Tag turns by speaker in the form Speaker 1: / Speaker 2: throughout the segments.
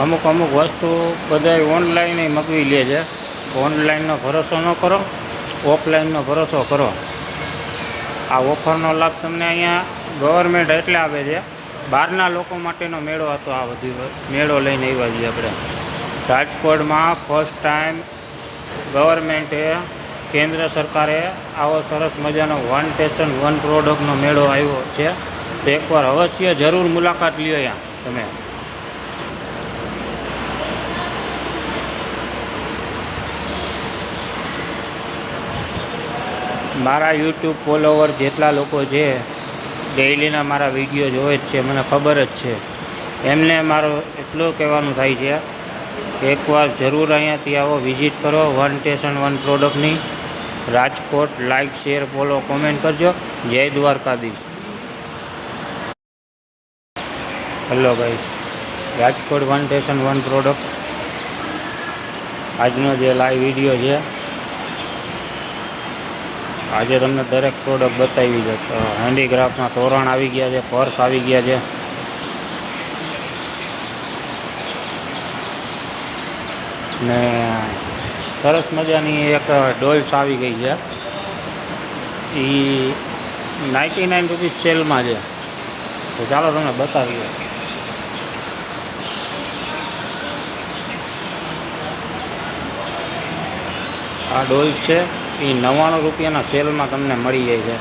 Speaker 1: અમુક અમુક વસ્તુ બધાય ઓનલાઈન મગવી લે છે. ઓનલાઈનનો ભરોસો ન કરો, ઓફલાઈનનો ભરોસો કરો. આ ઓફરનો લાભ તમને અહીંયા ગવર્મેન્ટ એટલે આપે છે, બહારના લોકો માટેનો મેળો હતો. આ બધી મેળો લઈને આવ્યા છીએ આપણે રાજકોટમાં. ફર્સ્ટ ટાઈમ ગવર્મેન્ટે, કેન્દ્ર સરકારે આવો સરસ મજાનો વન સ્ટેશન વન પ્રોડક્ટનો મેળો આવ્યો છે. તો એકવાર અવશ્ય જરૂર મુલાકાત લ્યો અહીંયા તમે. મારા યુટ્યુબ ફોલોવર જેટલા લોકો છે, ડેઇલીના મારા વિડીયો જોવે જ છે, મને ખબર જ છે. એમને મારો એટલું કહેવાનું થાય છે કે એકવાર જરૂર અહીંયાથી આવો, વિઝિટ કરો. વન સ્ટેશન વન પ્રોડક્ટની Rajkot. Like, share, follow, comment કરજો. જય Dwarkadhish. Hello guys, Rajkot one station one product આજનો જે લાઈવ વિડીયો છે, આજે તમને દરેક પ્રોડક્ટ બતાવી છે. તો હેન્ડીક્રાફ્ટના તોરણ આવી ગયા છે, પર્સ આવી ગયા છે, ને સરસ મજાની એક ડોલ્સ આવી ગઈ છે. એ 99 રૂપીસ સેલમાં છે. તો ચાલો તમને બતાવીએ. આ ડોલ્સ છે, એ 99 રૂપિયાના સેલમાં તમને મળી જાય છે.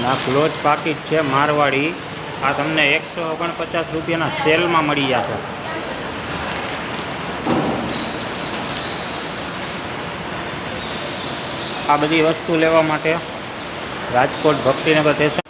Speaker 1: આ ક્લોચ પાકીટ છે મારવાડી. આ તમને 149 રૂપિયાના સેલમાં મળી જશે. આ બધી વસ્તુ લેવા માટે રાજકોટ ભક્તિનગર સ્ટેશન